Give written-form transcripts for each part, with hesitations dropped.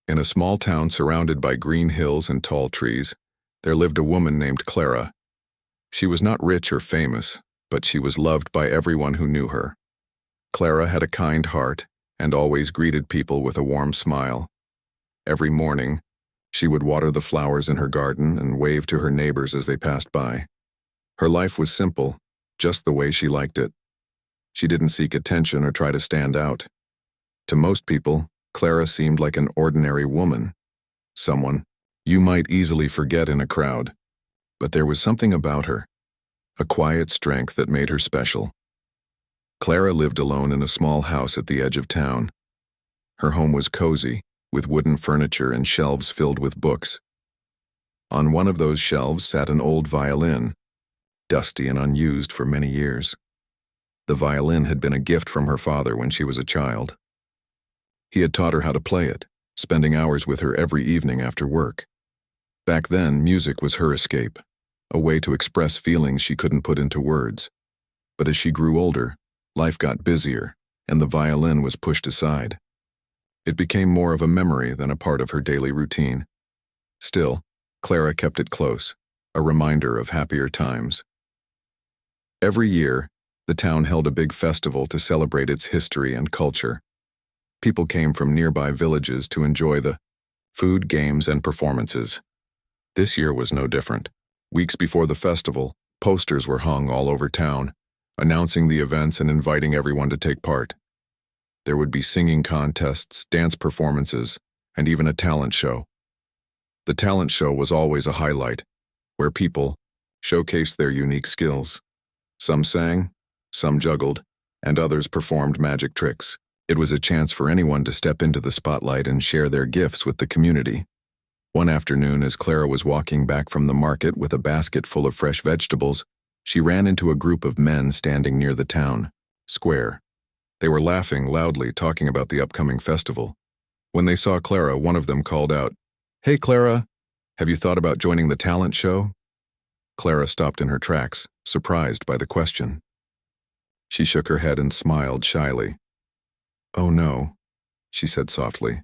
In a small town surrounded by green hills and tall trees, there lived a woman named Clara. She was not rich or famous, but she was loved by everyone who knew her. Clara had a kind heart and always greeted people with a warm smile. Every morning, she would water the flowers in her garden and wave to her neighbors as they passed by. Her life was simple, just the way she liked it. She didn't seek attention or try to stand out. To most people, Clara seemed like an ordinary woman, someone you might easily forget in a crowd. But there was something about her, a quiet strength that made her special. Clara lived alone in a small house at the edge of town. Her home was cozy, with wooden furniture and shelves filled with books. On one of those shelves sat an old violin, dusty and unused for many years. The violin had been a gift from her father when she was a child. He had taught her how to play it, spending hours with her every evening after work. Back then, music was her escape, a way to express feelings she couldn't put into words. But as she grew older, life got busier, and the violin was pushed aside. It became more of a memory than a part of her daily routine. Still, Clara kept it close, a reminder of happier times. Every year, the town held a big festival to celebrate its history and culture. People came from nearby villages to enjoy the food, games, and performances. This year was no different. Weeks before the festival, posters were hung all over town, announcing the events and inviting everyone to take part. There would be singing contests, dance performances, and even a talent show. The talent show was always a highlight, where people showcased their unique skills. Some sang, some juggled, and others performed magic tricks. It was a chance for anyone to step into the spotlight and share their gifts with the community. One afternoon, as Clara was walking back from the market with a basket full of fresh vegetables, she ran into a group of men standing near the town square. They were laughing loudly, talking about the upcoming festival. When they saw Clara, one of them called out, "Hey, Clara, have you thought about joining the talent show?" Clara stopped in her tracks, surprised by the question. She shook her head and smiled shyly. "Oh no," she said softly.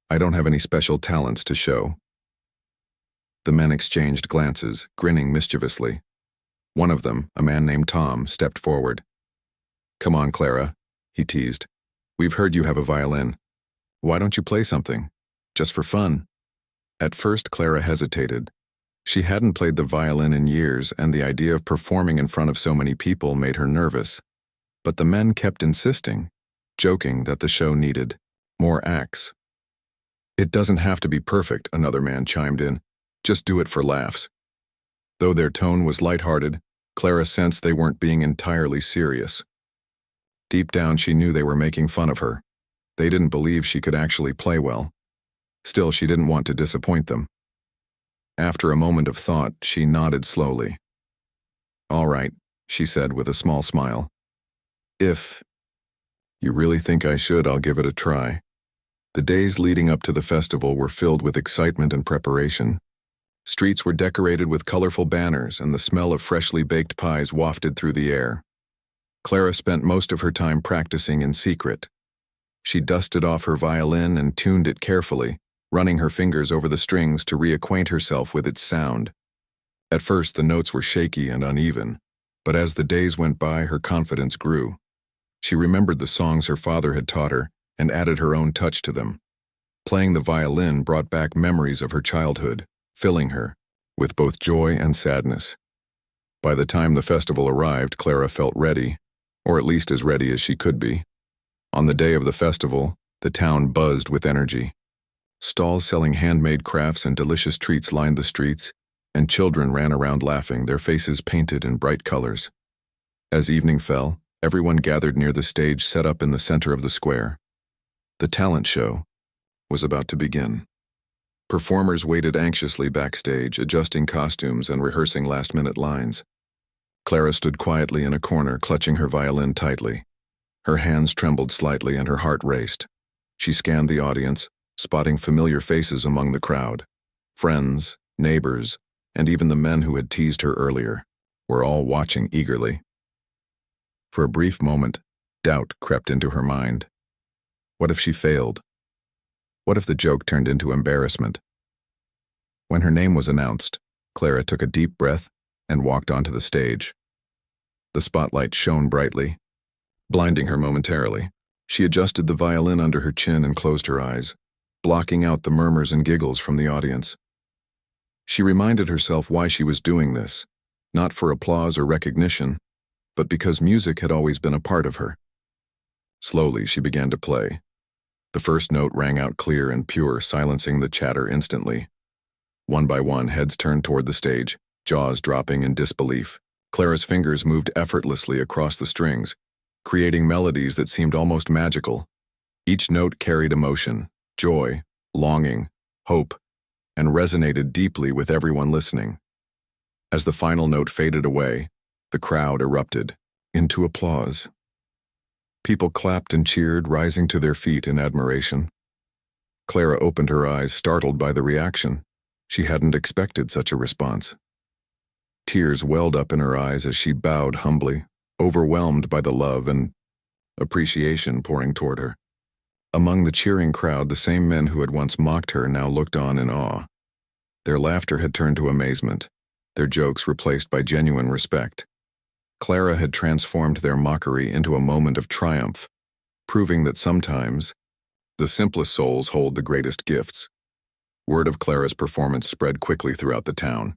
"I don't have any special talents to show." The men exchanged glances, grinning mischievously. One of them, a man named Tom, stepped forward. "Come on, Clara," he teased. "We've heard you have a violin. Why don't you play something? Just for fun." At first, Clara hesitated. She hadn't played the violin in years, and the idea of performing in front of so many people made her nervous. But the men kept insisting, joking that the show needed more acts. "It doesn't have to be perfect," another man chimed in. "Just do it for laughs." Though their tone was lighthearted, Clara sensed they weren't being entirely serious. Deep down, she knew they were making fun of her. They didn't believe she could actually play well. Still, she didn't want to disappoint them. After a moment of thought, she nodded slowly. "All right," she said with a small smile. "If you really think I should, I'll give it a try." The days leading up to the festival were filled with excitement and preparation. Streets were decorated with colorful banners, and the smell of freshly baked pies wafted through the air. Clara spent most of her time practicing in secret. She dusted off her violin and tuned it carefully, running her fingers over the strings to reacquaint herself with its sound. At first, the notes were shaky and uneven, but as the days went by, her confidence grew. She remembered the songs her father had taught her and added her own touch to them. Playing the violin brought back memories of her childhood, filling her with both joy and sadness. By the time the festival arrived, Clara felt ready, or at least as ready as she could be. On the day of the festival, the town buzzed with energy. Stalls selling handmade crafts and delicious treats lined the streets, and children ran around laughing, their faces painted in bright colors. As evening fell, everyone gathered near the stage set up in the center of the square. The talent show was about to begin. Performers waited anxiously backstage, adjusting costumes and rehearsing last-minute lines. Clara stood quietly in a corner, clutching her violin tightly. Her hands trembled slightly and her heart raced. She scanned the audience, spotting familiar faces among the crowd. Friends, neighbors, and even the men who had teased her earlier were all watching eagerly. For a brief moment, doubt crept into her mind. What if she failed? What if the joke turned into embarrassment? When her name was announced, Clara took a deep breath and walked onto the stage. The spotlight shone brightly, blinding her momentarily. She adjusted the violin under her chin and closed her eyes, blocking out the murmurs and giggles from the audience. She reminded herself why she was doing this, not for applause or recognition, but because music had always been a part of her. Slowly, she began to play. The first note rang out clear and pure, silencing the chatter instantly. One by one, heads turned toward the stage, jaws dropping in disbelief. Clara's fingers moved effortlessly across the strings, creating melodies that seemed almost magical. Each note carried emotion, joy, longing, hope, and resonated deeply with everyone listening. As the final note faded away, the crowd erupted into applause. People clapped and cheered, rising to their feet in admiration. Clara opened her eyes, startled by the reaction. She hadn't expected such a response. Tears welled up in her eyes as she bowed humbly, overwhelmed by the love and appreciation pouring toward her. Among the cheering crowd, the same men who had once mocked her now looked on in awe. Their laughter had turned to amazement, their jokes replaced by genuine respect. Clara had transformed their mockery into a moment of triumph, proving that sometimes the simplest souls hold the greatest gifts. Word of Clara's performance spread quickly throughout the town.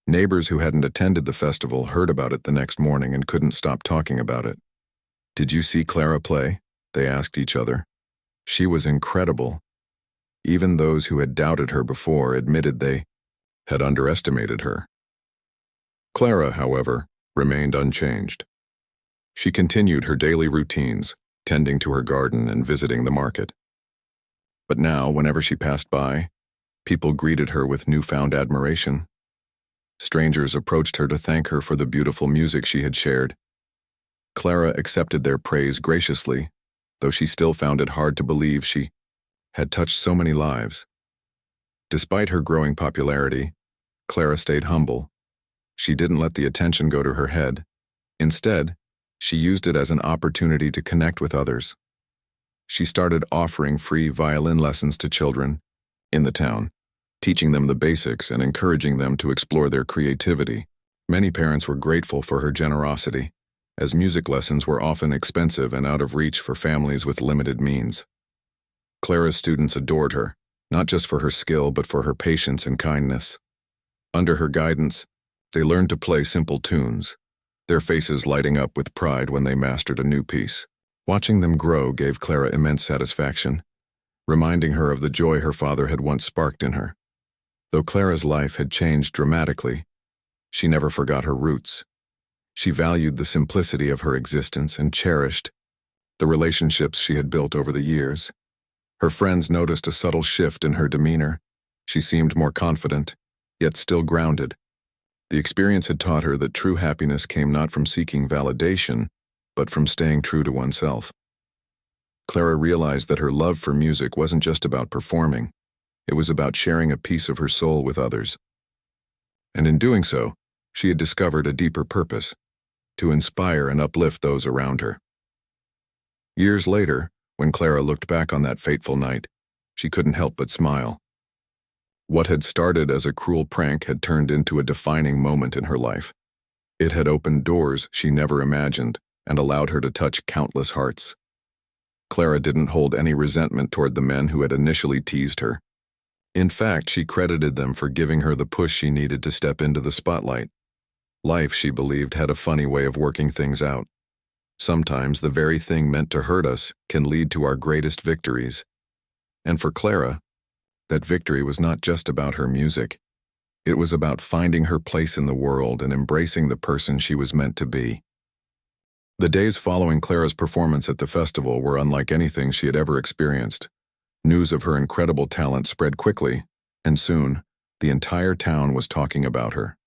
Neighbors who hadn't attended the festival heard about it the next morning and couldn't stop talking about it. "Did you see Clara play?" they asked each other. "She was incredible." Even those who had doubted her before admitted they had underestimated her. Clara, however, remained unchanged. She continued her daily routines, tending to her garden and visiting the market. But now, whenever she passed by, people greeted her with newfound admiration. Strangers approached her to thank her for the beautiful music she had shared. Clara accepted their praise graciously, though she still found it hard to believe she had touched so many lives. Despite her growing popularity, Clara stayed humble. She didn't let the attention go to her head. Instead, she used it as an opportunity to connect with others. She started offering free violin lessons to children in the town, teaching them the basics and encouraging them to explore their creativity. Many parents were grateful for her generosity, as music lessons were often expensive and out of reach for families with limited means. Clara's students adored her, not just for her skill but for her patience and kindness. Under her guidance, they learned to play simple tunes, their faces lighting up with pride when they mastered a new piece. Watching them grow gave Clara immense satisfaction, reminding her of the joy her father had once sparked in her. Though Clara's life had changed dramatically, she never forgot her roots. She valued the simplicity of her existence and cherished the relationships she had built over the years. Her friends noticed a subtle shift in her demeanor. She seemed more confident, yet still grounded. The experience had taught her that true happiness came not from seeking validation, but from staying true to oneself. Clara realized that her love for music wasn't just about performing. It was about sharing a piece of her soul with others. And in doing so, she had discovered a deeper purpose: to inspire and uplift those around her. Years later, when Clara looked back on that fateful night, she couldn't help but smile. What had started as a cruel prank had turned into a defining moment in her life. It had opened doors she never imagined and allowed her to touch countless hearts. Clara didn't hold any resentment toward the men who had initially teased her. In fact, she credited them for giving her the push she needed to step into the spotlight. Life, she believed, had a funny way of working things out. Sometimes the very thing meant to hurt us can lead to our greatest victories. And for Clara, that victory was not just about her music. It was about finding her place in the world and embracing the person she was meant to be. The days following Clara's performance at the festival were unlike anything she had ever experienced. News of her incredible talent spread quickly, and soon, the entire town was talking about her.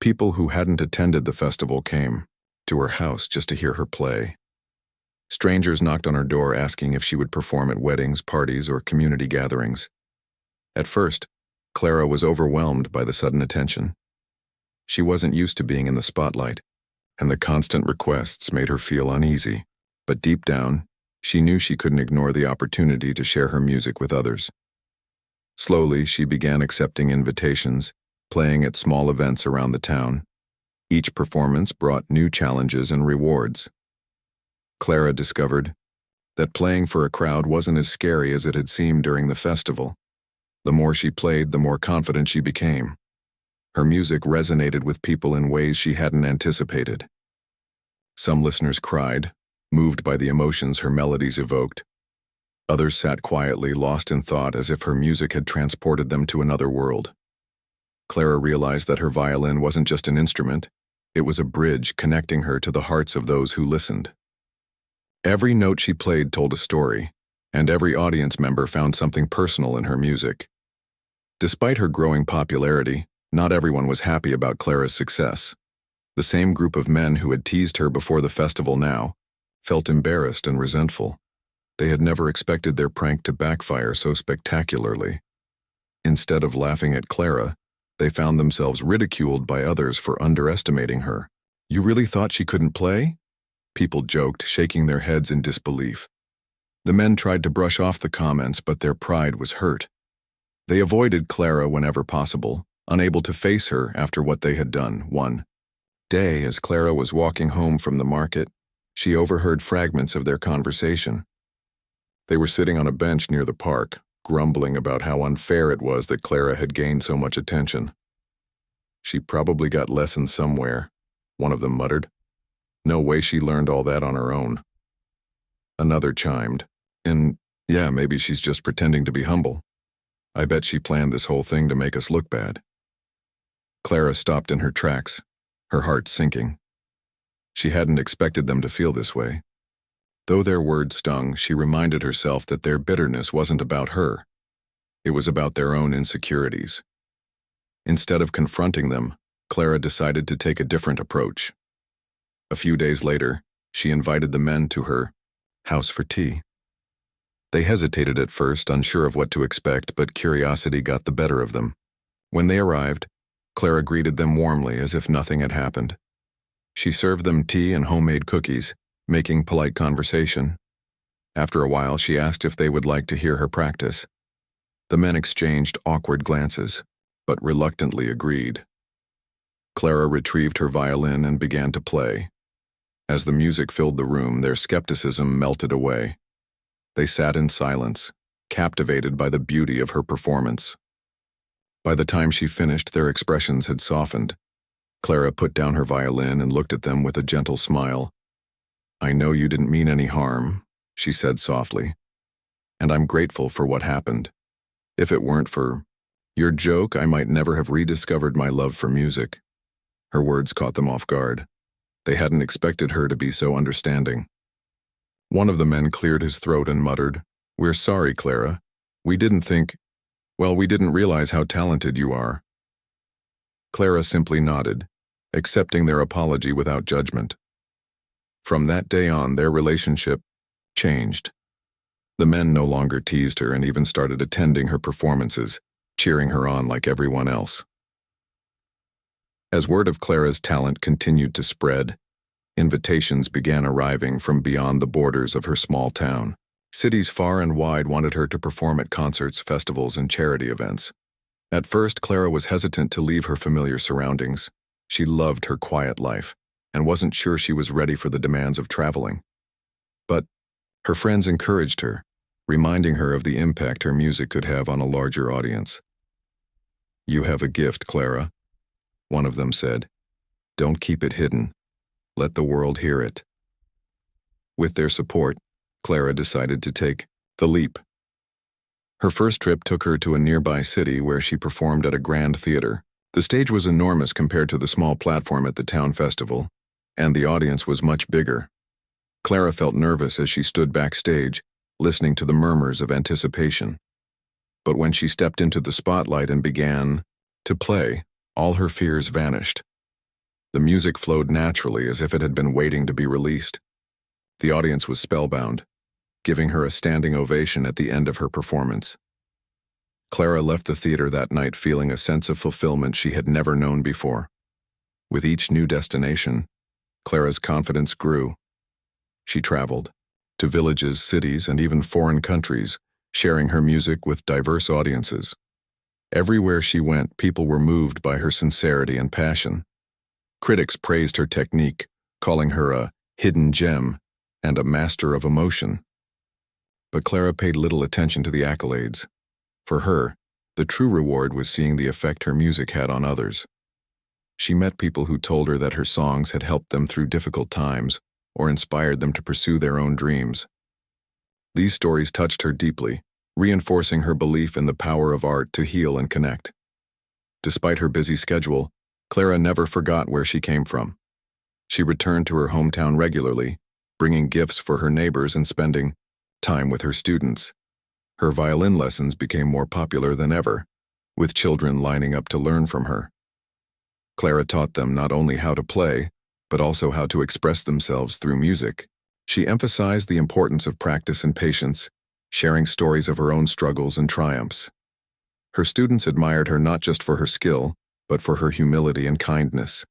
People who hadn't attended the festival came to her house just to hear her play. Strangers knocked on her door asking if she would perform at weddings, parties, or community gatherings. At first, Clara was overwhelmed by the sudden attention. She wasn't used to being in the spotlight, and the constant requests made her feel uneasy. But deep down, She knew she couldn't ignore the opportunity to share her music with others. Slowly, she began accepting invitations, playing at small events around the town. Each performance brought new challenges and rewards. Clara discovered that playing for a crowd wasn't as scary as it had seemed during the festival. The more she played, the more confident she became. Her music resonated with people in ways she hadn't anticipated. Some listeners cried, moved by the emotions her melodies evoked. Others sat quietly, lost in thought, as if her music had transported them to another world. Clara realized that her violin wasn't just an instrument, it was a bridge connecting her to the hearts of those who listened. Every note she played told a story, and every audience member found something personal in her music. Despite her growing popularity, not everyone was happy about Clara's success. The same group of men who had teased her before the festival now felt embarrassed and resentful. They had never expected their prank to backfire so spectacularly. Instead of laughing at Clara, they found themselves ridiculed by others for underestimating her. "You really thought she couldn't play?" People joked, shaking their heads in disbelief. The men tried to brush off the comments, but their pride was hurt. They avoided Clara whenever possible, unable to face her after what they had done. One day, as Clara was walking home from the market, she overheard fragments of their conversation. They were sitting on a bench near the park, grumbling about how unfair it was that Clara had gained so much attention. "She probably got lessons somewhere," one of them muttered. "No way she learned all that on her own." Another chimed, "And yeah, maybe she's just pretending to be humble. I bet she planned this whole thing to make us look bad." Clara stopped in her tracks, her heart sinking. She hadn't expected them to feel this way. Though their words stung, she reminded herself that their bitterness wasn't about her. It was about their own insecurities. Instead of confronting them, Clara decided to take a different approach. A few days later, she invited the men to her house for tea. They hesitated at first, unsure of what to expect, but curiosity got the better of them. When they arrived, Clara greeted them warmly as if nothing had happened. She served them tea and homemade cookies, making polite conversation. After a while, she asked if they would like to hear her practice. The men exchanged awkward glances, but reluctantly agreed. Clara retrieved her violin and began to play. As the music filled the room, their skepticism melted away. They sat in silence, captivated by the beauty of her performance. By the time she finished, their expressions had softened. Clara put down her violin and looked at them with a gentle smile. "I know you didn't mean any harm," she said softly, "and I'm grateful for what happened. If it weren't for your joke, I might never have rediscovered my love for music." Her words caught them off guard. They hadn't expected her to be so understanding. One of the men cleared his throat and muttered, "We're sorry, Clara. We didn't realize how talented you are." Clara simply nodded, accepting their apology without judgment. From that day on, their relationship changed. The men no longer teased her and even started attending her performances, cheering her on like everyone else. As word of Clara's talent continued to spread, invitations began arriving from beyond the borders of her small town. Cities far and wide wanted her to perform at concerts, festivals, and charity events. At first, Clara was hesitant to leave her familiar surroundings. She loved her quiet life and wasn't sure she was ready for the demands of traveling. But her friends encouraged her, reminding her of the impact her music could have on a larger audience. "You have a gift, Clara," one of them said. "Don't keep it hidden. Let the world hear it." With their support, Clara decided to take the leap. Her first trip took her to a nearby city where she performed at a grand theater. The stage was enormous compared to the small platform at the town festival, and the audience was much bigger. Clara felt nervous as she stood backstage, listening to the murmurs of anticipation. But when she stepped into the spotlight and began to play, all her fears vanished. The music flowed naturally as if it had been waiting to be released. The audience was spellbound, giving her a standing ovation at the end of her performance. Clara left the theater that night feeling a sense of fulfillment she had never known before. With each new destination, Clara's confidence grew. She traveled to villages, cities, and even foreign countries, sharing her music with diverse audiences. Everywhere she went, people were moved by her sincerity and passion. Critics praised her technique, calling her a hidden gem and a master of emotion. But Clara paid little attention to the accolades. For her, the true reward was seeing the effect her music had on others. She met people who told her that her songs had helped them through difficult times or inspired them to pursue their own dreams. These stories touched her deeply, reinforcing her belief in the power of art to heal and connect. Despite her busy schedule, Clara never forgot where she came from. She returned to her hometown regularly, bringing gifts for her neighbors and spending time with her students. Her violin lessons became more popular than ever, with children lining up to learn from her. Clara taught them not only how to play, but also how to express themselves through music. She emphasized the importance of practice and patience, sharing stories of her own struggles and triumphs. Her students admired her not just for her skill, but for her humility and kindness.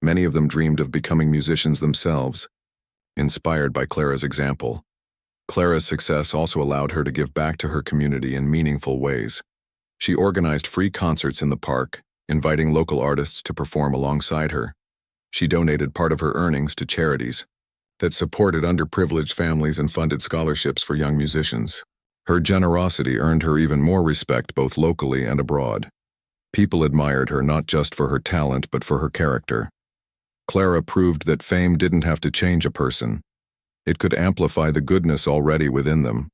Many of them dreamed of becoming musicians themselves, inspired by Clara's example. Clara's success also allowed her to give back to her community in meaningful ways. She organized free concerts in the park, inviting local artists to perform alongside her. She donated part of her earnings to charities that supported underprivileged families and funded scholarships for young musicians. Her generosity earned her even more respect both locally and abroad. People admired her not just for her talent but for her character. Clara proved that fame didn't have to change a person. It could amplify the goodness already within them.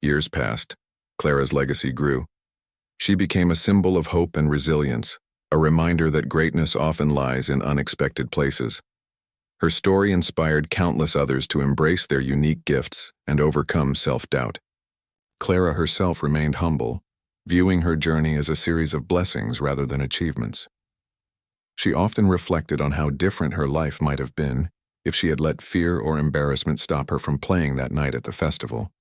Years passed. Clara's legacy grew. She became a symbol of hope and resilience, a reminder that greatness often lies in unexpected places. Her story inspired countless others to embrace their unique gifts and overcome self-doubt. Clara herself remained humble, viewing her journey as a series of blessings rather than achievements. She often reflected on how different her life might have been if she had let fear or embarrassment stop her from playing that night at the festival.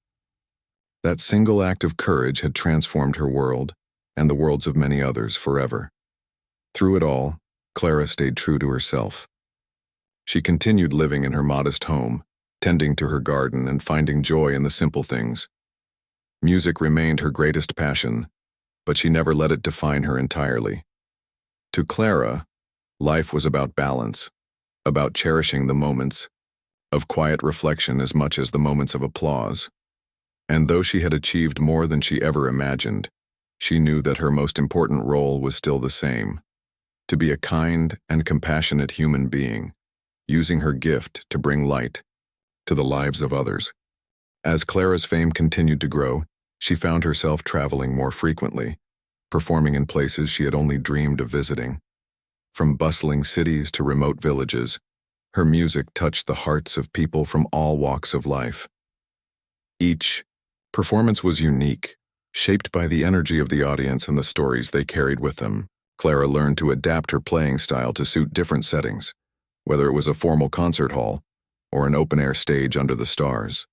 That single act of courage had transformed her world, and the worlds of many others forever. Through it all, Clara stayed true to herself. She continued living in her modest home, tending to her garden and finding joy in the simple things. Music remained her greatest passion, but she never let it define her entirely. To Clara, life was about balance, about cherishing the moments of quiet reflection as much as the moments of applause. And though she had achieved more than she ever imagined, she knew that her most important role was still the same: to be a kind and compassionate human being, using her gift to bring light to the lives of others. As Clara's fame continued to grow, she found herself traveling more frequently, performing in places she had only dreamed of visiting. From bustling cities to remote villages, her music touched the hearts of people from all walks of life. Each performance was unique, shaped by the energy of the audience and the stories they carried with them. Clara learned to adapt her playing style to suit different settings, whether it was a formal concert hall or an open-air stage under the stars.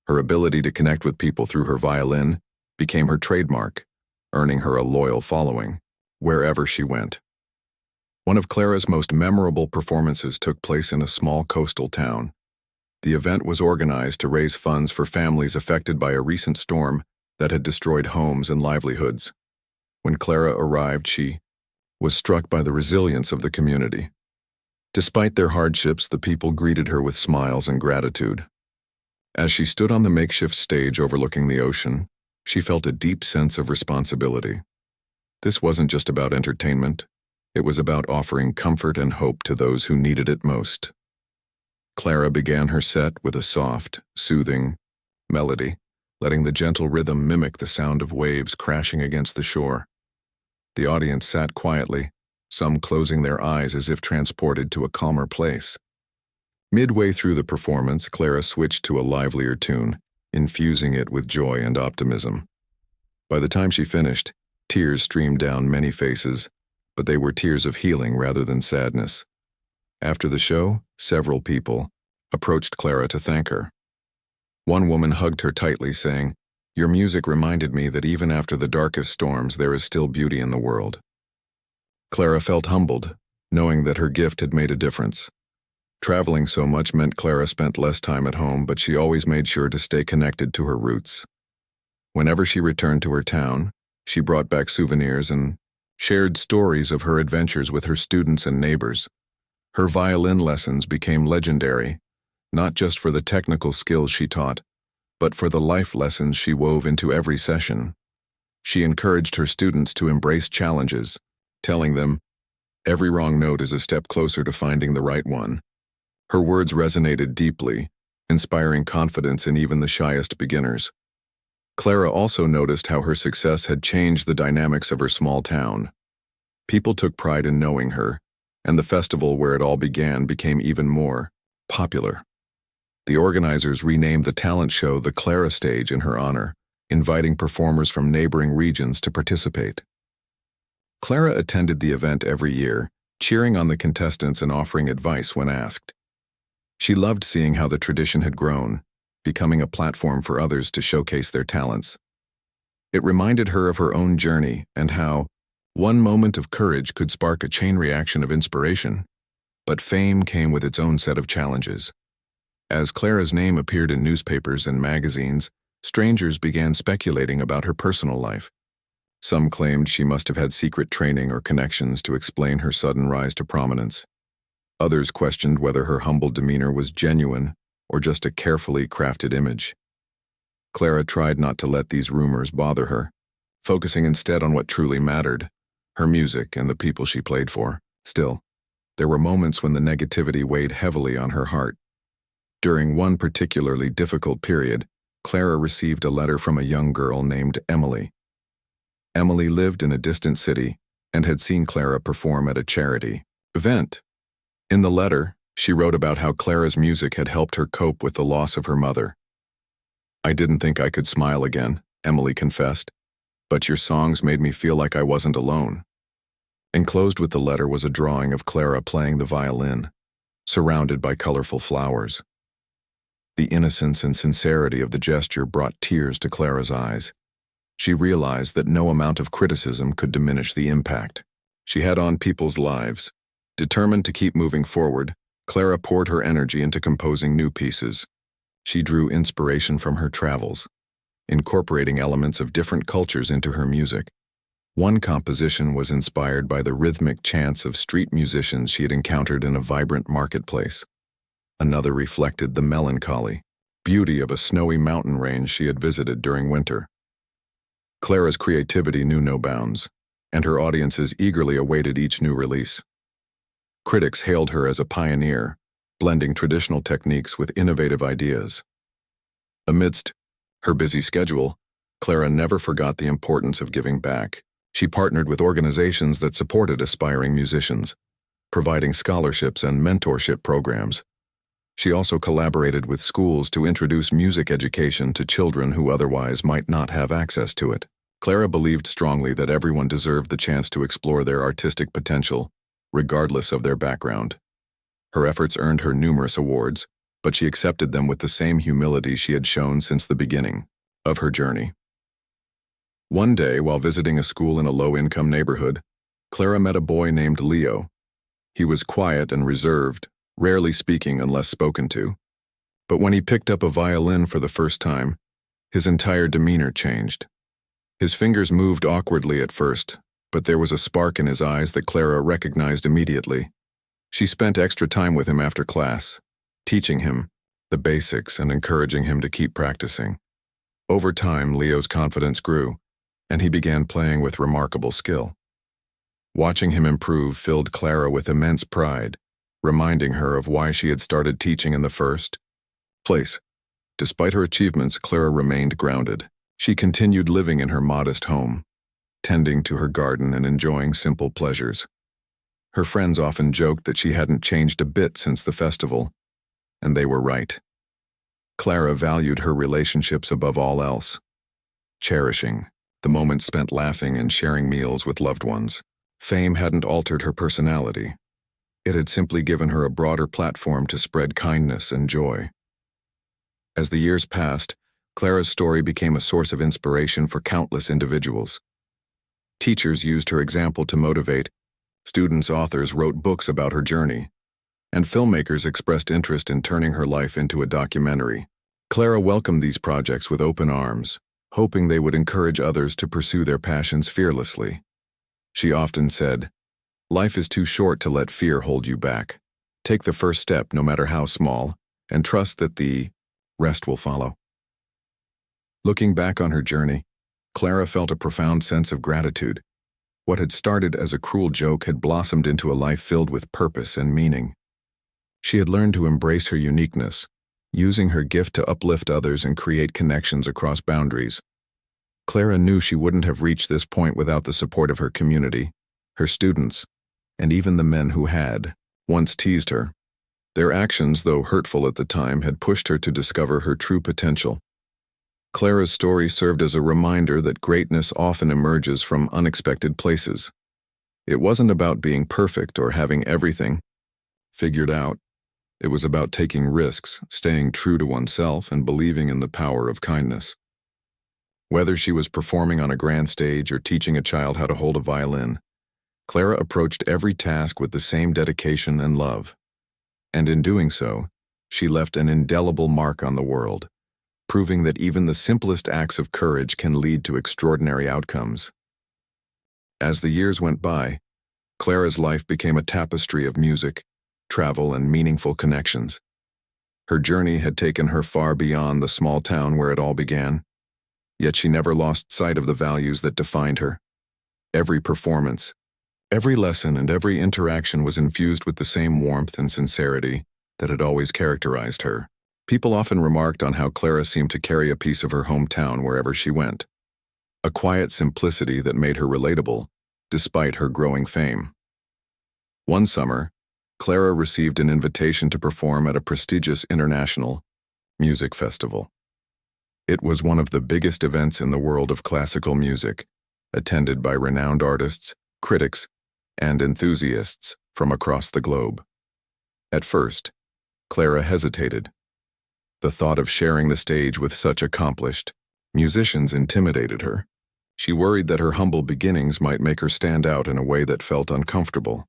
Her ability to connect with people through her violin became her trademark, earning her a loyal following wherever she went. One of Clara's most memorable performances took place in a small coastal town. The event was organized to raise funds for families affected by a recent storm that had destroyed homes and livelihoods. When Clara arrived, she was struck by the resilience of the community. Despite their hardships, the people greeted her with smiles and gratitude. As she stood on the makeshift stage overlooking the ocean, she felt a deep sense of responsibility. This wasn't just about entertainment. It was about offering comfort and hope to those who needed it most. Clara began her set with a soft, soothing melody, letting the gentle rhythm mimic the sound of waves crashing against the shore. The audience sat quietly, some closing their eyes as if transported to a calmer place. Midway through the performance, Clara switched to a livelier tune, infusing it with joy and optimism. By the time she finished, tears streamed down many faces, but they were tears of healing rather than sadness. After the show, several people approached Clara to thank her. One woman hugged her tightly, saying, "Your music reminded me that even after the darkest storms, there is still beauty in the world." Clara felt humbled, knowing that her gift had made a difference. Traveling so much meant Clara spent less time at home, but she always made sure to stay connected to her roots. Whenever she returned to her town, she brought back souvenirs and shared stories of her adventures with her students and neighbors. Her violin lessons became legendary, not just for the technical skills she taught, but for the life lessons she wove into every session. She encouraged her students to embrace challenges, telling them, "Every wrong note is a step closer to finding the right one." Her words resonated deeply, inspiring confidence in even the shyest beginners. Clara also noticed how her success had changed the dynamics of her small town. People took pride in knowing her, and the festival where it all began became even more popular. The organizers renamed the talent show the Clara Stage in her honor, inviting performers from neighboring regions to participate. Clara attended the event every year, cheering on the contestants and offering advice when asked. She loved seeing how the tradition had grown, becoming a platform for others to showcase their talents. It reminded her of her own journey and how one moment of courage could spark a chain reaction of inspiration. But fame came with its own set of challenges. As Clara's name appeared in newspapers and magazines, strangers began speculating about her personal life. Some claimed she must have had secret training or connections to explain her sudden rise to prominence. Others questioned whether her humble demeanor was genuine or just a carefully crafted image. Clara tried not to let these rumors bother her, focusing instead on what truly mattered, her music and the people she played for. Still, there were moments when the negativity weighed heavily on her heart. During one particularly difficult period, Clara received a letter from a young girl named Emily. Emily lived in a distant city and had seen Clara perform at a charity event. In the letter, she wrote about how Clara's music had helped her cope with the loss of her mother. "I didn't think I could smile again," Emily confessed, "but your songs made me feel like I wasn't alone." Enclosed with the letter was a drawing of Clara playing the violin, surrounded by colorful flowers. The innocence and sincerity of the gesture brought tears to Clara's eyes. She realized that no amount of criticism could diminish the impact she had on people's lives. Determined to keep moving forward, Clara poured her energy into composing new pieces. She drew inspiration from her travels, incorporating elements of different cultures into her music. One composition was inspired by the rhythmic chants of street musicians she had encountered in a vibrant marketplace. Another reflected the melancholy beauty of a snowy mountain range she had visited during winter. Clara's creativity knew no bounds, and her audiences eagerly awaited each new release. Critics hailed her as a pioneer, blending traditional techniques with innovative ideas. Amidst her busy schedule, Clara never forgot the importance of giving back. She partnered with organizations that supported aspiring musicians, providing scholarships and mentorship programs. She also collaborated with schools to introduce music education to children who otherwise might not have access to it. Clara believed strongly that everyone deserved the chance to explore their artistic potential, regardless of their background. Her efforts earned her numerous awards, but she accepted them with the same humility she had shown since the beginning of her journey. One day, while visiting a school in a low-income neighborhood, Clara met a boy named Leo. He was quiet and reserved, rarely speaking unless spoken to. But when he picked up a violin for the first time, his entire demeanor changed. His fingers moved awkwardly at first, but there was a spark in his eyes that Clara recognized immediately. She spent extra time with him after class, teaching him the basics and encouraging him to keep practicing. Over time, Leo's confidence grew, and he began playing with remarkable skill. Watching him improve filled Clara with immense pride, reminding her of why she had started teaching in the first place. Despite her achievements, Clara remained grounded. She continued living in her modest home, tending to her garden and enjoying simple pleasures. Her friends often joked that she hadn't changed a bit since the festival, and they were right. Clara valued her relationships above all else, cherishing the moments spent laughing and sharing meals with loved ones. Fame hadn't altered her personality. It had simply given her a broader platform to spread kindness and joy. As the years passed, Clara's story became a source of inspiration for countless individuals. Teachers used her example to motivate. Authors wrote books about her journey. and filmmakers expressed interest in turning her life into a documentary. Clara welcomed these projects with open arms, hoping they would encourage others to pursue their passions fearlessly. She often said, "Life is too short to let fear hold you back. Take the first step, no matter how small, and trust that the rest will follow." Looking back on her journey, Clara felt a profound sense of gratitude. What had started as a cruel joke had blossomed into a life filled with purpose and meaning. She had learned to embrace her uniqueness, using her gift to uplift others and create connections across boundaries. Clara knew she wouldn't have reached this point without the support of her community, her students, and even the men who had once teased her. Their actions, though hurtful at the time, had pushed her to discover her true potential. Clara's story served as a reminder that greatness often emerges from unexpected places. It wasn't about being perfect or having everything figured out. It was about taking risks, staying true to oneself, and believing in the power of kindness. Whether she was performing on a grand stage or teaching a child how to hold a violin, Clara approached every task with the same dedication and love. And in doing so, she left an indelible mark on the world, proving that even the simplest acts of courage can lead to extraordinary outcomes. As the years went by, Clara's life became a tapestry of music, travel, and meaningful connections. Her journey had taken her far beyond the small town where it all began, yet she never lost sight of the values that defined her. Every performance, every lesson, and every interaction was infused with the same warmth and sincerity that had always characterized her. People often remarked on how Clara seemed to carry a piece of her hometown wherever she went, a quiet simplicity that made her relatable, despite her growing fame. One summer, Clara received an invitation to perform at a prestigious international music festival. It was one of the biggest events in the world of classical music, attended by renowned artists, critics, and enthusiasts from across the globe. At first, Clara hesitated. The thought of sharing the stage with such accomplished musicians intimidated her. She worried that her humble beginnings might make her stand out in a way that felt uncomfortable.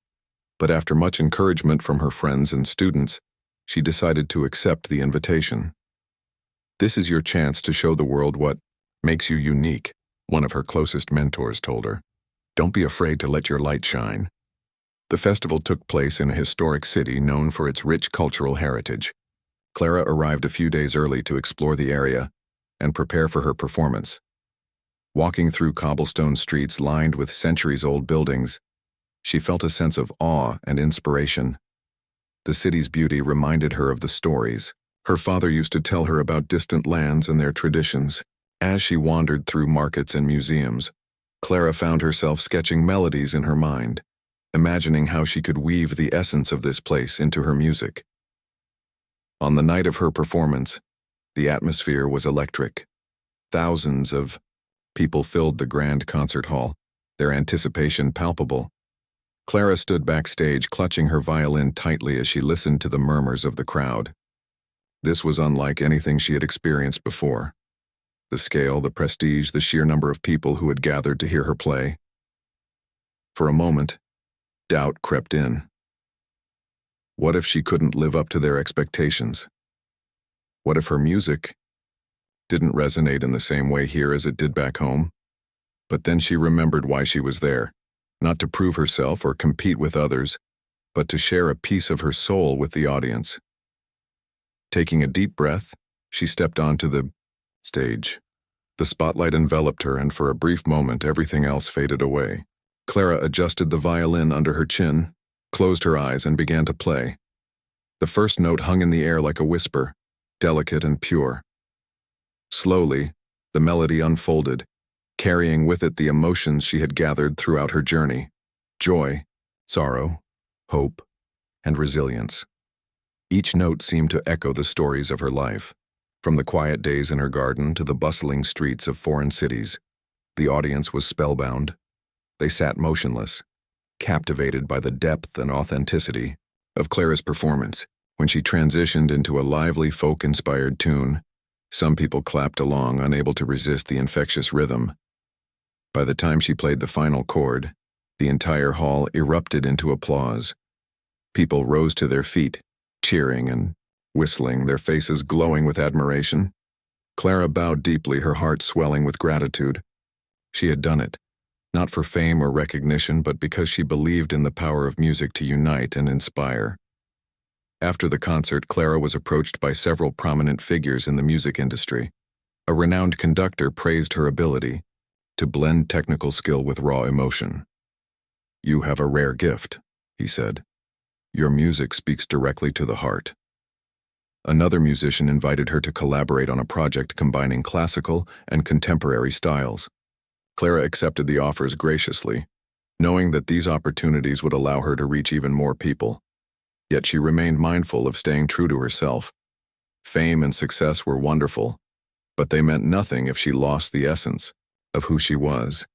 But after much encouragement from her friends and students, she decided to accept the invitation. "This is your chance to show the world what makes you unique," one of her closest mentors told her. "Don't be afraid to let your light shine." The festival took place in a historic city known for its rich cultural heritage. Clara arrived a few days early to explore the area and prepare for her performance. Walking through cobblestone streets lined with centuries-old buildings, she felt a sense of awe and inspiration. The city's beauty reminded her of the stories her father used to tell her about distant lands and their traditions. As she wandered through markets and museums, Clara found herself sketching melodies in her mind, imagining how she could weave the essence of this place into her music. On the night of her performance, the atmosphere was electric. Thousands of people filled the grand concert hall, their anticipation palpable. Clara stood backstage, clutching her violin tightly as she listened to the murmurs of the crowd. This was unlike anything she had experienced before. The scale, the prestige, the sheer number of people who had gathered to hear her play. For a moment, doubt crept in. What if she couldn't live up to their expectations? What if her music didn't resonate in the same way here as it did back home? But then she remembered why she was there, not to prove herself or compete with others, but to share a piece of her soul with the audience. Taking a deep breath, she stepped onto the stage. The spotlight enveloped her, and for a brief moment everything else faded away. Clara adjusted the violin under her chin, closed her eyes, and began to play. The first note hung in the air like a whisper, delicate and pure. Slowly, the melody unfolded, carrying with it the emotions she had gathered throughout her journey: joy, sorrow, hope, and resilience. Each note seemed to echo the stories of her life, from the quiet days in her garden to the bustling streets of foreign cities. The audience was spellbound. They sat motionless, captivated by the depth and authenticity of Clara's performance. When she transitioned into a lively folk-inspired tune, some people clapped along, unable to resist the infectious rhythm. By the time she played the final chord, the entire hall erupted into applause. People rose to their feet, cheering and whistling, their faces glowing with admiration. Clara bowed deeply, her heart swelling with gratitude. She had done it, not for fame or recognition, but because she believed in the power of music to unite and inspire. After the concert, Clara was approached by several prominent figures in the music industry. A renowned conductor praised her ability to blend technical skill with raw emotion. "You have a rare gift," he said. "Your music speaks directly to the heart." Another musician invited her to collaborate on a project combining classical and contemporary styles. Clara accepted the offers graciously, knowing that these opportunities would allow her to reach even more people. Yet she remained mindful of staying true to herself. Fame and success were wonderful, but they meant nothing if she lost the essence of who she was.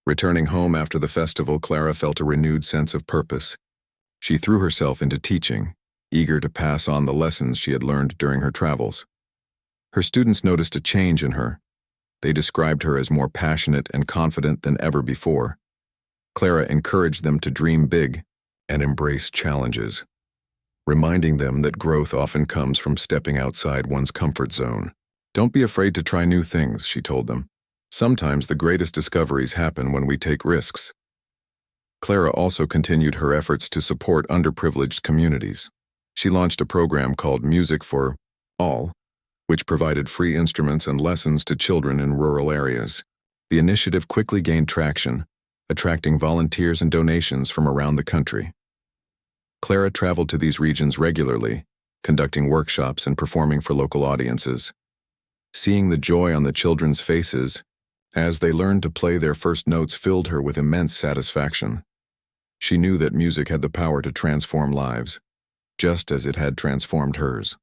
Returning home after the festival, Clara felt a renewed sense of purpose. She threw herself into teaching, eager to pass on the lessons she had learned during her travels. Her students noticed a change in her. They described her as more passionate and confident than ever before. Clara encouraged them to dream big and embrace challenges, reminding them that growth often comes from stepping outside one's comfort zone. "Don't be afraid to try new things," she told them. "Sometimes the greatest discoveries happen when we take risks." Clara also continued her efforts to support underprivileged communities. She launched a program called Music for All, which provided free instruments and lessons to children in rural areas. The initiative quickly gained traction, attracting volunteers and donations from around the country. Clara traveled to these regions regularly, conducting workshops and performing for local audiences. Seeing the joy on the children's faces as they learned to play their first notes filled her with immense satisfaction. She knew that music had the power to transform lives, just as it had transformed hers.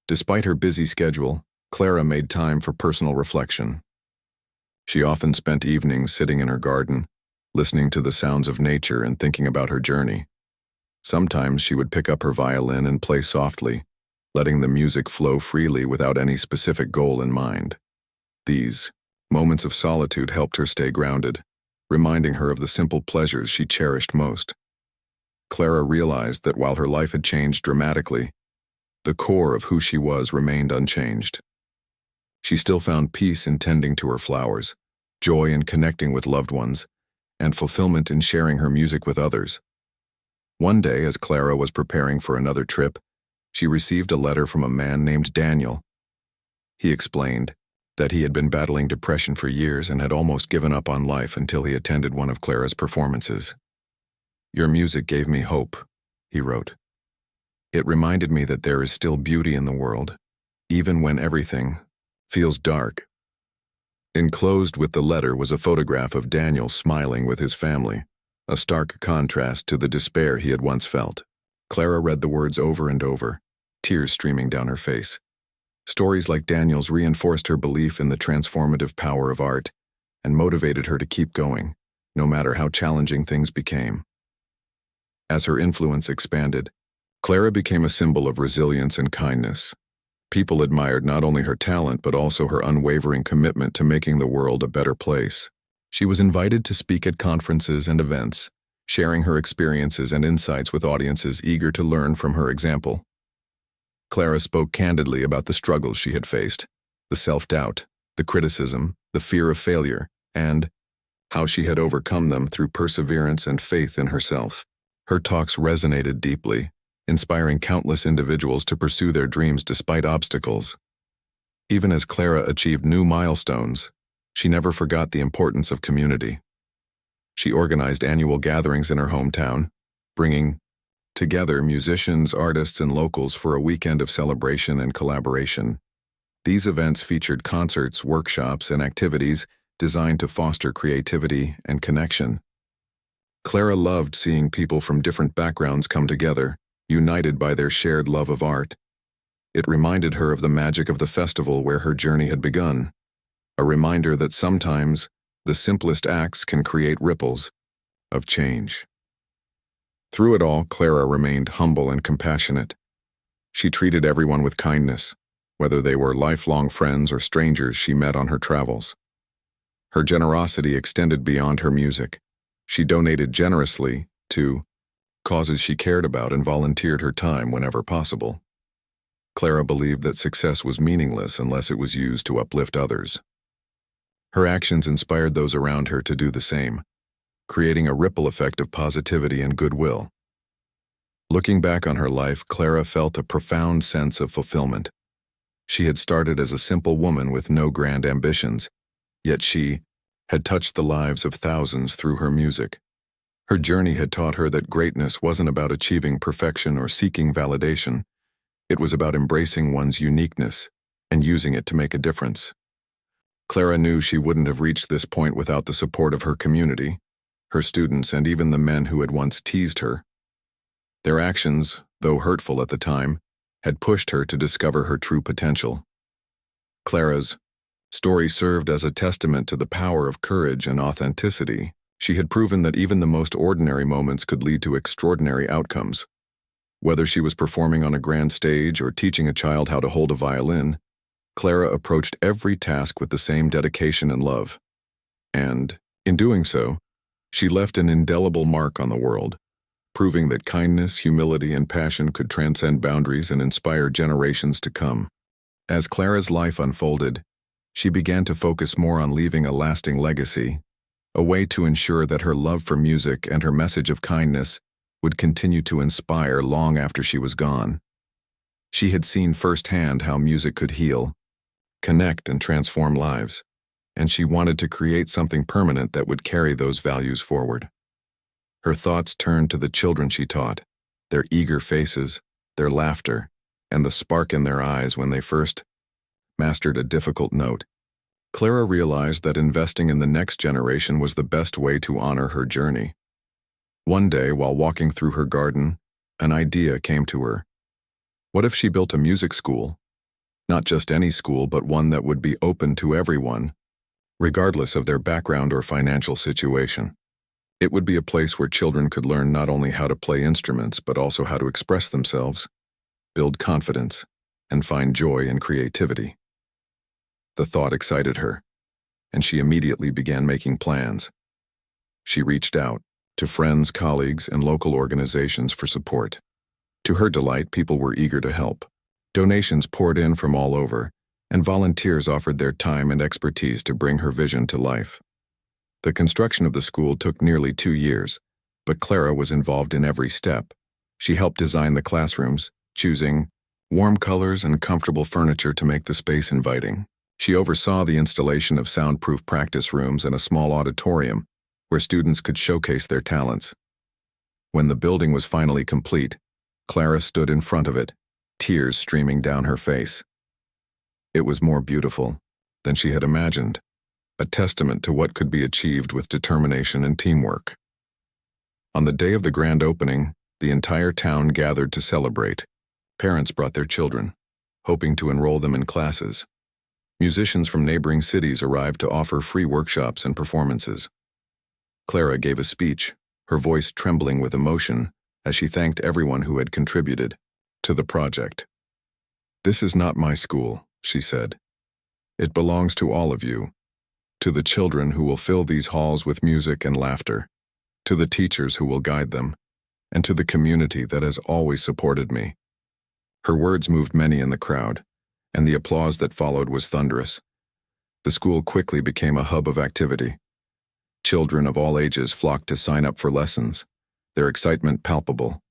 Despite her busy schedule, Clara made time for personal reflection. She often spent evenings sitting in her garden, listening to the sounds of nature and thinking about her journey. Sometimes she would pick up her violin and play softly, letting the music flow freely without any specific goal in mind. These moments of solitude helped her stay grounded, reminding her of the simple pleasures she cherished most. Clara realized that while her life had changed dramatically, the core of who she was remained unchanged. She still found peace in tending to her flowers, joy in connecting with loved ones, and fulfillment in sharing her music with others. One day, as Clara was preparing for another trip, she received a letter from a man named Daniel. He explained that he had been battling depression for years and had almost given up on life until he attended one of Clara's performances. "Your music gave me hope," he wrote. "It reminded me that there is still beauty in the world, even when everything feels dark." Enclosed with the letter was a photograph of Daniel smiling with his family, a stark contrast to the despair he had once felt. Clara read the words over and over, tears streaming down her face. Stories like Daniel's reinforced her belief in the transformative power of art and motivated her to keep going, no matter how challenging things became. As her influence expanded, Clara became a symbol of resilience and kindness. People admired not only her talent but also her unwavering commitment to making the world a better place. She was invited to speak at conferences and events, sharing her experiences and insights with audiences eager to learn from her example. Clara spoke candidly about the struggles she had faced, the self-doubt, the criticism, the fear of failure, and how she had overcome them through perseverance and faith in herself. Her talks resonated deeply, inspiring countless individuals to pursue their dreams despite obstacles. Even as Clara achieved new milestones, she never forgot the importance of community. She organized annual gatherings in her hometown, bringing together musicians, artists, and locals for a weekend of celebration and collaboration. These events featured concerts, workshops, and activities designed to foster creativity and connection. Clara loved seeing people from different backgrounds come together, united by their shared love of art. It reminded her of the magic of the festival where her journey had begun, a reminder that sometimes the simplest acts can create ripples of change. Through it all, Clara remained humble and compassionate. She treated everyone with kindness, whether they were lifelong friends or strangers she met on her travels. Her generosity extended beyond her music. She donated generously to causes she cared about, and volunteered her time whenever possible. Clara believed that success was meaningless unless it was used to uplift others. Her actions inspired those around her to do the same, creating a ripple effect of positivity and goodwill. Looking back on her life, Clara felt a profound sense of fulfillment. She had started as a simple woman with no grand ambitions, yet she had touched the lives of thousands through her music. Her journey had taught her that greatness wasn't about achieving perfection or seeking validation. It was about embracing one's uniqueness and using it to make a difference. Clara knew she wouldn't have reached this point without the support of her community, her students, and even the men who had once teased her. Their actions, though hurtful at the time, had pushed her to discover her true potential. Clara's story served as a testament to the power of courage and authenticity. She had proven that even the most ordinary moments could lead to extraordinary outcomes. Whether she was performing on a grand stage or teaching a child how to hold a violin, Clara approached every task with the same dedication and love. And, in doing so, she left an indelible mark on the world, proving that kindness, humility, and passion could transcend boundaries and inspire generations to come. As Clara's life unfolded, she began to focus more on leaving a lasting legacy, a way to ensure that her love for music and her message of kindness would continue to inspire long after she was gone. She had seen firsthand how music could heal, connect, and transform lives, and she wanted to create something permanent that would carry those values forward. Her thoughts turned to the children she taught, their eager faces, their laughter, and the spark in their eyes when they first mastered a difficult note. Clara realized that investing in the next generation was the best way to honor her journey. One day, while walking through her garden, an idea came to her. What if she built a music school? Not just any school, but one that would be open to everyone, regardless of their background or financial situation. It would be a place where children could learn not only how to play instruments, but also how to express themselves, build confidence, and find joy in creativity. The thought excited her, and she immediately began making plans. She reached out to friends, colleagues, and local organizations for support. To her delight, people were eager to help. Donations poured in from all over, and volunteers offered their time and expertise to bring her vision to life. The construction of the school took nearly 2 years, but Clara was involved in every step. She helped design the classrooms, choosing warm colors and comfortable furniture to make the space inviting. She oversaw the installation of soundproof practice rooms and a small auditorium where students could showcase their talents. When the building was finally complete, Clara stood in front of it, tears streaming down her face. It was more beautiful than she had imagined, a testament to what could be achieved with determination and teamwork. On the day of the grand opening, the entire town gathered to celebrate. Parents brought their children, hoping to enroll them in classes. Musicians from neighboring cities arrived to offer free workshops and performances. Clara gave a speech, her voice trembling with emotion as she thanked everyone who had contributed to the project. "This is not my school," she said. "It belongs to all of you, to the children who will fill these halls with music and laughter, to the teachers who will guide them, and to the community that has always supported me." Her words moved many in the crowd, and the applause that followed was thunderous. The school quickly became a hub of activity. Children of all ages flocked to sign up for lessons, their excitement palpable.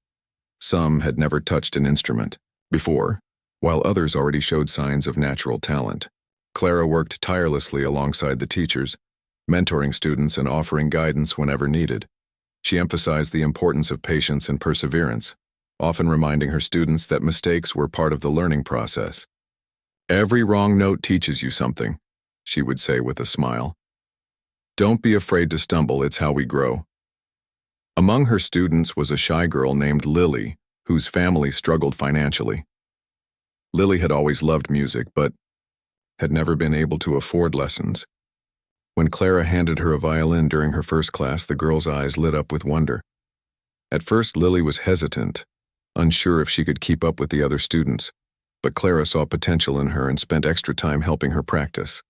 Some had never touched an instrument before, while others already showed signs of natural talent. Clara worked tirelessly alongside the teachers, mentoring students and offering guidance whenever needed. She emphasized the importance of patience and perseverance, often reminding her students that mistakes were part of the learning process. "Every wrong note teaches you something," she would say with a smile. "Don't be afraid to stumble, it's how we grow." Among her students was a shy girl named Lily, whose family struggled financially. Lily had always loved music, but had never been able to afford lessons. When Clara handed her a violin during her first class, the girl's eyes lit up with wonder. At first, Lily was hesitant, unsure if she could keep up with the other students, but Clara saw potential in her and spent extra time helping her practice.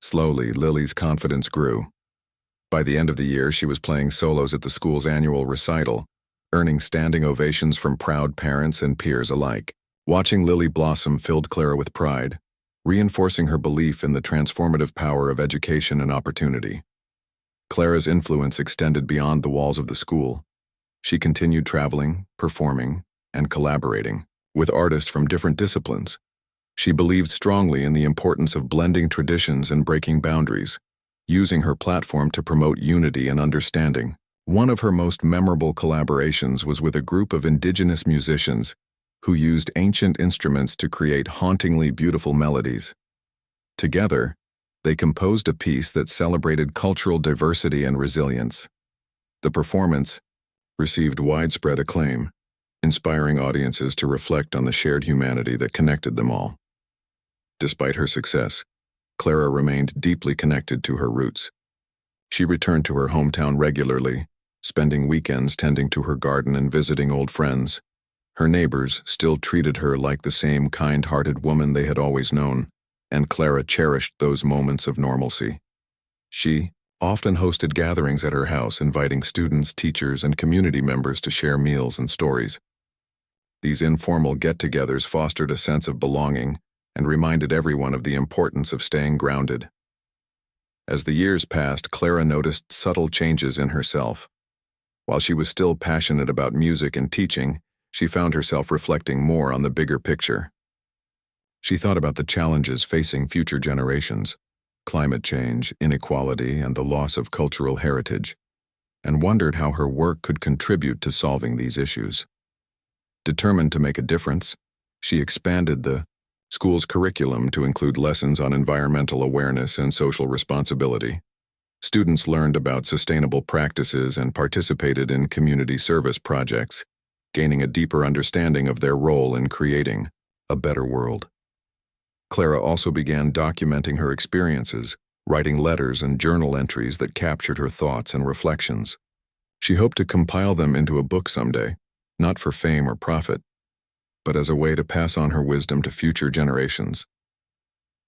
Slowly, Lily's confidence grew. By the end of the year, she was playing solos at the school's annual recital, earning standing ovations from proud parents and peers alike. Watching Lily blossom filled Clara with pride, reinforcing her belief in the transformative power of education and opportunity. Clara's influence extended beyond the walls of the school. She continued traveling, performing, and collaborating with artists from different disciplines. She believed strongly in the importance of blending traditions and breaking boundaries, using her platform to promote unity and understanding. One of her most memorable collaborations was with a group of indigenous musicians who used ancient instruments to create hauntingly beautiful melodies. Together, they composed a piece that celebrated cultural diversity and resilience. The performance received widespread acclaim, inspiring audiences to reflect on the shared humanity that connected them all. Despite her success, Clara remained deeply connected to her roots. She returned to her hometown regularly, spending weekends tending to her garden and visiting old friends. Her neighbors still treated her like the same kind-hearted woman they had always known, and Clara cherished those moments of normalcy. She often hosted gatherings at her house, inviting students, teachers, and community members to share meals and stories. These informal get-togethers fostered a sense of belonging and reminded everyone of the importance of staying grounded. As the years passed, Clara noticed subtle changes in herself. While she was still passionate about music and teaching, she found herself reflecting more on the bigger picture. She thought about the challenges facing future generations, climate change, inequality, and the loss of cultural heritage, and wondered how her work could contribute to solving these issues. Determined to make a difference, she expanded the school's curriculum to include lessons on environmental awareness and social responsibility. Students learned about sustainable practices and participated in community service projects, gaining a deeper understanding of their role in creating a better world. Clara also began documenting her experiences, writing letters and journal entries that captured her thoughts and reflections. She hoped to compile them into a book someday, not for fame or profit, but as a way to pass on her wisdom to future generations.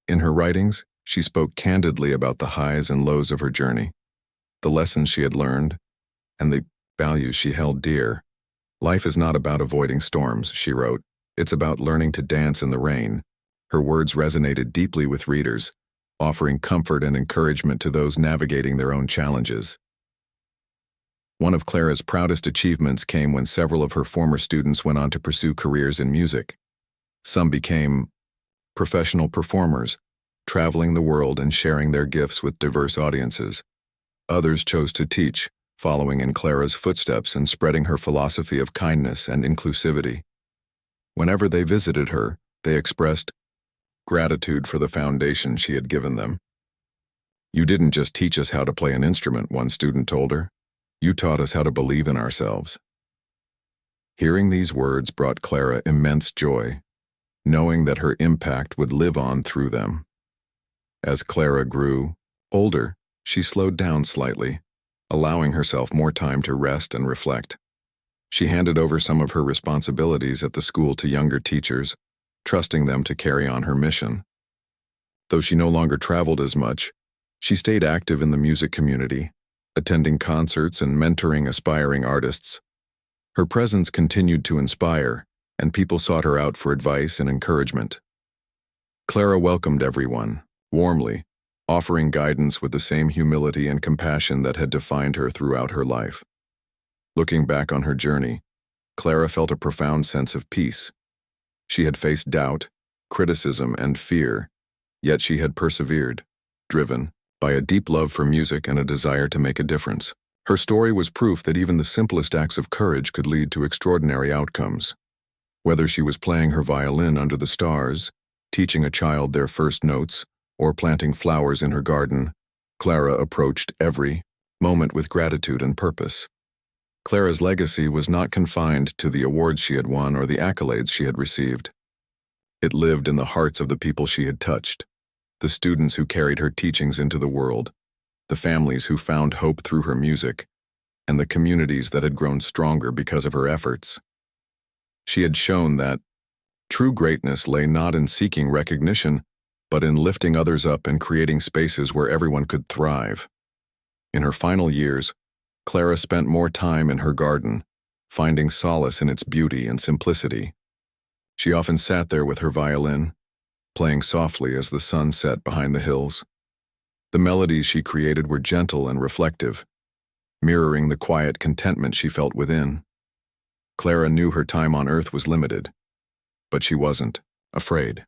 In her writings, she spoke candidly about the highs and lows of her journey, the lessons she had learned, and the values she held dear. "Life is not about avoiding storms," she wrote. "It's about learning to dance in the rain." Her words resonated deeply with readers, offering comfort and encouragement to those navigating their own challenges. One of Clara's proudest achievements came when several of her former students went on to pursue careers in music. Some became professional performers, traveling the world and sharing their gifts with diverse audiences. Others chose to teach, following in Clara's footsteps and spreading her philosophy of kindness and inclusivity. Whenever they visited her, they expressed gratitude for the foundation she had given them. "You didn't just teach us how to play an instrument," one student told her. "You taught us how to believe in ourselves." Hearing these words brought Clara immense joy, knowing that her impact would live on through them. As Clara grew older, she slowed down slightly, allowing herself more time to rest and reflect. She handed over some of her responsibilities at the school to younger teachers, trusting them to carry on her mission. Though she no longer traveled as much, she stayed active in the music community, attending concerts and mentoring aspiring artists. Her presence continued to inspire, and people sought her out for advice and encouragement. Clara welcomed everyone, warmly, offering guidance with the same humility and compassion that had defined her throughout her life. Looking back on her journey, Clara felt a profound sense of peace. She had faced doubt, criticism, and fear, yet she had persevered, driven by a deep love for music and a desire to make a difference. Her story was proof that even the simplest acts of courage could lead to extraordinary outcomes. Whether she was playing her violin under the stars, teaching a child their first notes, or planting flowers in her garden, Clara approached every moment with gratitude and purpose. Clara's legacy was not confined to the awards she had won or the accolades she had received. It lived in the hearts of the people she had touched, the students who carried her teachings into the world, the families who found hope through her music, and the communities that had grown stronger because of her efforts. She had shown that true greatness lay not in seeking recognition, but in lifting others up and creating spaces where everyone could thrive. In her final years, Clara spent more time in her garden, finding solace in its beauty and simplicity. She often sat there with her violin, playing softly as the sun set behind the hills. The melodies she created were gentle and reflective, mirroring the quiet contentment she felt within. Clara knew her time on earth was limited, but she wasn't afraid.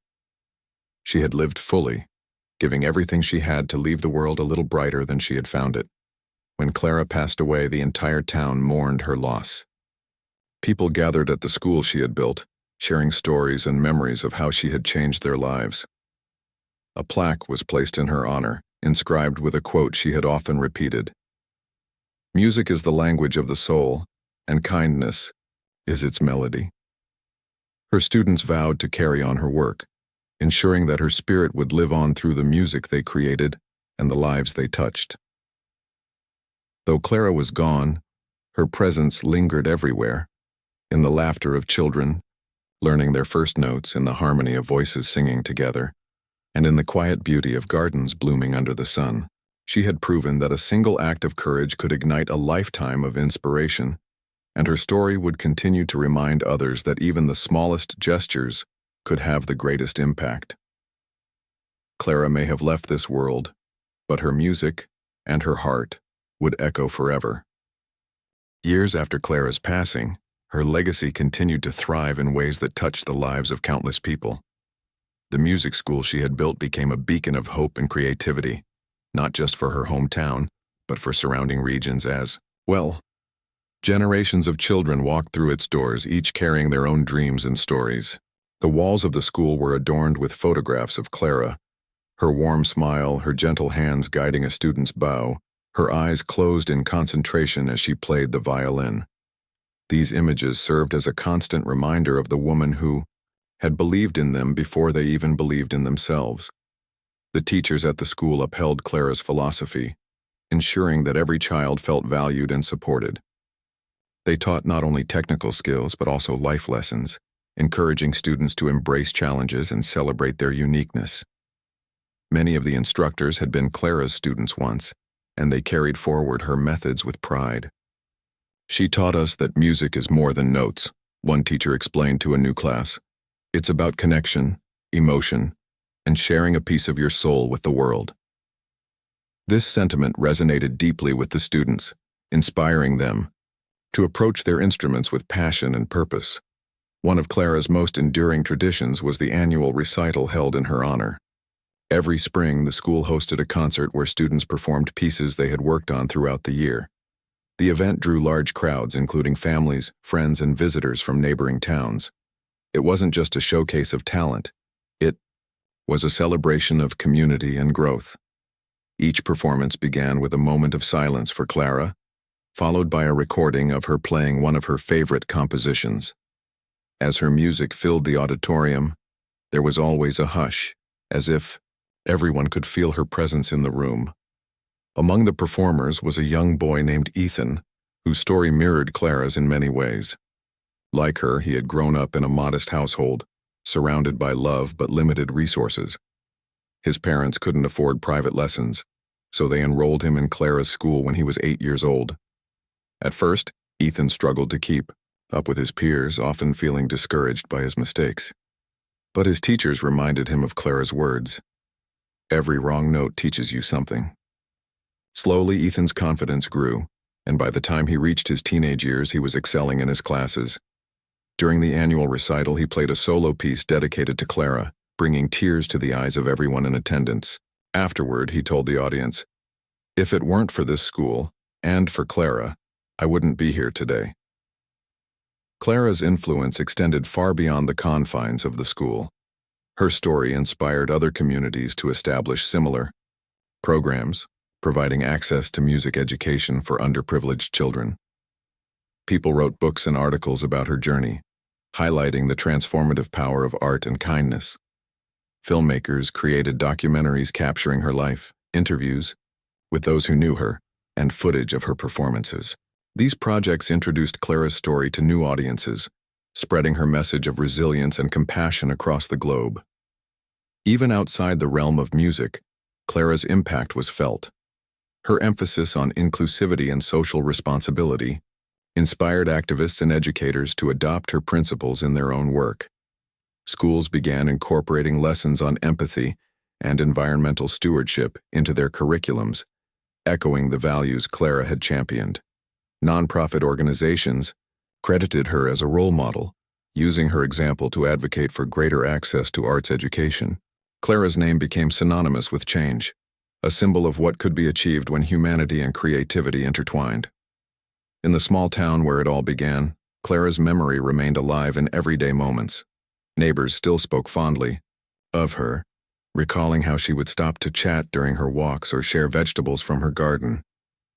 She had lived fully, giving everything she had to leave the world a little brighter than she had found it. When Clara passed away, the entire town mourned her loss. People gathered at the school she had built, sharing stories and memories of how she had changed their lives. A plaque was placed in her honor, inscribed with a quote she had often repeated: "Music is the language of the soul, and kindness is its melody." Her students vowed to carry on her work, ensuring that her spirit would live on through the music they created and the lives they touched. Though Clara was gone, her presence lingered everywhere, in the laughter of children, learning their first notes, in the harmony of voices singing together, and in the quiet beauty of gardens blooming under the sun. She had proven that a single act of courage could ignite a lifetime of inspiration, and her story would continue to remind others that even the smallest gestures could have the greatest impact. Clara may have left this world, but her music and her heart would echo forever. Years after Clara's passing, her legacy continued to thrive in ways that touched the lives of countless people. The music school she had built became a beacon of hope and creativity, not just for her hometown, but for surrounding regions as well. Generations of children walked through its doors, each carrying their own dreams and stories. The walls of the school were adorned with photographs of Clara, her warm smile, her gentle hands guiding a student's bow, her eyes closed in concentration as she played the violin. These images served as a constant reminder of the woman who had believed in them before they even believed in themselves. The teachers at the school upheld Clara's philosophy, ensuring that every child felt valued and supported. They taught not only technical skills but also life lessons, encouraging students to embrace challenges and celebrate their uniqueness. Many of the instructors had been Clara's students once, and they carried forward her methods with pride. "She taught us that music is more than notes," one teacher explained to a new class. "It's about connection, emotion, and sharing a piece of your soul with the world." This sentiment resonated deeply with the students, inspiring them to approach their instruments with passion and purpose. One of Clara's most enduring traditions was the annual recital held in her honor. Every spring, the school hosted a concert where students performed pieces they had worked on throughout the year. The event drew large crowds, including families, friends, and visitors from neighboring towns. It wasn't just a showcase of talent. It was a celebration of community and growth. Each performance began with a moment of silence for Clara, followed by a recording of her playing one of her favorite compositions. As her music filled the auditorium, there was always a hush, as if everyone could feel her presence in the room. Among the performers was a young boy named Ethan, whose story mirrored Clara's in many ways. Like her, he had grown up in a modest household, surrounded by love but limited resources. His parents couldn't afford private lessons, so they enrolled him in Clara's school when he was 8 years old. At first, Ethan struggled to keep up with his peers, often feeling discouraged by his mistakes. But his teachers reminded him of Clara's words: "Every wrong note teaches you something." Slowly, Ethan's confidence grew, and by the time he reached his teenage years, he was excelling in his classes. During the annual recital, he played a solo piece dedicated to Clara, bringing tears to the eyes of everyone in attendance. Afterward, he told the audience, "If it weren't for this school, and for Clara, I wouldn't be here today." Clara's influence extended far beyond the confines of the school. Her story inspired other communities to establish similar programs, providing access to music education for underprivileged children. People wrote books and articles about her journey, highlighting the transformative power of art and kindness. Filmmakers created documentaries capturing her life, interviews with those who knew her, and footage of her performances. These projects introduced Clara's story to new audiences, spreading her message of resilience and compassion across the globe. Even outside the realm of music, Clara's impact was felt. Her emphasis on inclusivity and social responsibility inspired activists and educators to adopt her principles in their own work. Schools began incorporating lessons on empathy and environmental stewardship into their curriculums, echoing the values Clara had championed. Nonprofit organizations credited her as a role model, using her example to advocate for greater access to arts education. Clara's name became synonymous with change, a symbol of what could be achieved when humanity and creativity intertwined. In the small town where it all began, Clara's memory remained alive in everyday moments. Neighbors still spoke fondly of her, recalling how she would stop to chat during her walks or share vegetables from her garden.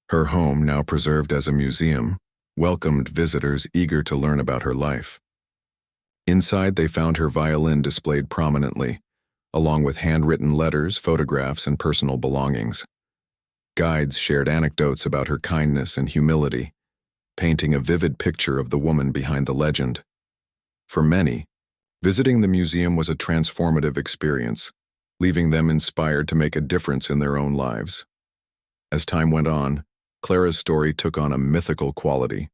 Her home, now preserved as a museum, welcomed visitors eager to learn about her life. Inside, they found her violin displayed prominently, along with handwritten letters, photographs, and personal belongings. Guides shared anecdotes about her kindness and humility, painting a vivid picture of the woman behind the legend. For many, visiting the museum was a transformative experience, leaving them inspired to make a difference in their own lives. As time went on, Clara's story took on a mythical quality.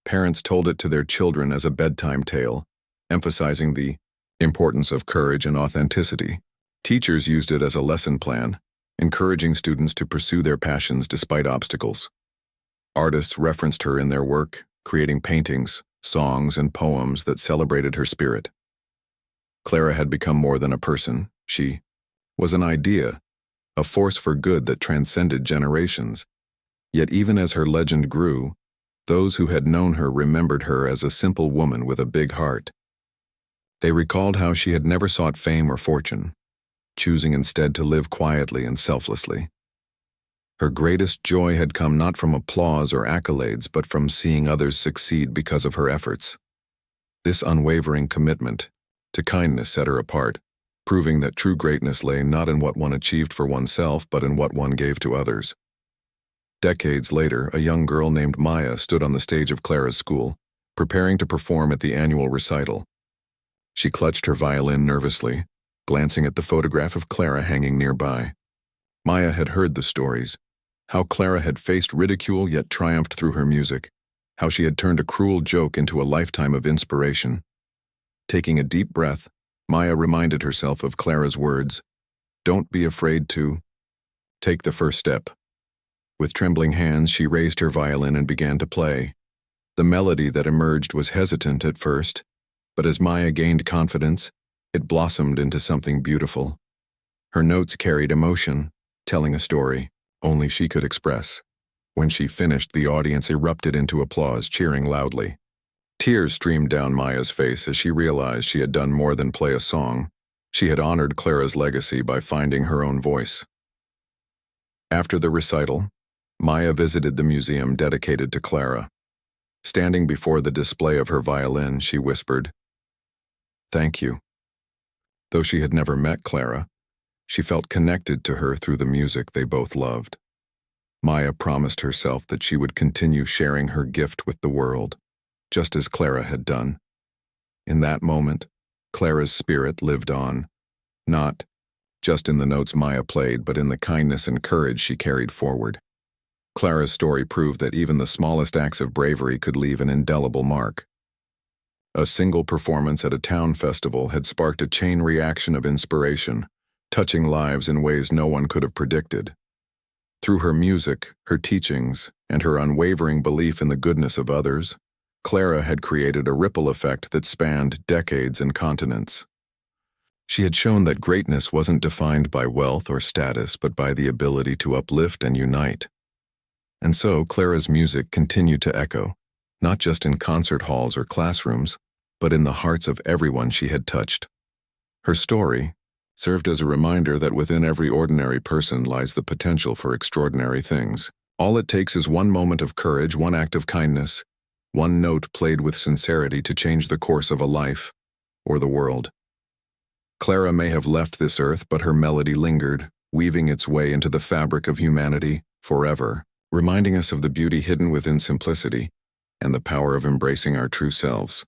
Parents told it to their children as a bedtime tale, emphasizing the importance of courage and authenticity. Teachers used it as a lesson plan, encouraging students to pursue their passions despite obstacles. Artists referenced her in their work, creating paintings, songs, and poems that celebrated her spirit. Clara had become more than a person. She was an idea, a force for good that transcended generations. Yet even as her legend grew, those who had known her remembered her as a simple woman with a big heart. They recalled how she had never sought fame or fortune, choosing instead to live quietly and selflessly. Her greatest joy had come not from applause or accolades, but from seeing others succeed because of her efforts. This unwavering commitment to kindness set her apart, proving that true greatness lay not in what one achieved for oneself, but in what one gave to others. Decades later, a young girl named Maya stood on the stage of Clara's school, preparing to perform at the annual recital. She clutched her violin nervously, glancing at the photograph of Clara hanging nearby. Maya had heard the stories, how Clara had faced ridicule yet triumphed through her music, how she had turned a cruel joke into a lifetime of inspiration. Taking a deep breath, Maya reminded herself of Clara's words, "Don't be afraid to take the first step." With trembling hands, she raised her violin and began to play. The melody that emerged was hesitant at first, but as Maya gained confidence, it blossomed into something beautiful. Her notes carried emotion, telling a story only she could express. When she finished, the audience erupted into applause, cheering loudly. Tears streamed down Maya's face as she realized she had done more than play a song. She had honored Clara's legacy by finding her own voice. After the recital, Maya visited the museum dedicated to Clara. Standing before the display of her violin, she whispered, "Thank you." Though she had never met Clara, she felt connected to her through the music they both loved. Maya promised herself that she would continue sharing her gift with the world, just as Clara had done. In that moment, Clara's spirit lived on, not just in the notes Maya played, but in the kindness and courage she carried forward. Clara's story proved that even the smallest acts of bravery could leave an indelible mark. A single performance at a town festival had sparked a chain reaction of inspiration, touching lives in ways no one could have predicted. Through her music, her teachings, and her unwavering belief in the goodness of others, Clara had created a ripple effect that spanned decades and continents. She had shown that greatness wasn't defined by wealth or status, but by the ability to uplift and unite. And so Clara's music continued to echo, not just in concert halls or classrooms, but in the hearts of everyone she had touched. Her story served as a reminder that within every ordinary person lies the potential for extraordinary things. All it takes is one moment of courage, one act of kindness, one note played with sincerity to change the course of a life or the world. Clara may have left this earth, but her melody lingered, weaving its way into the fabric of humanity forever, reminding us of the beauty hidden within simplicity and the power of embracing our true selves.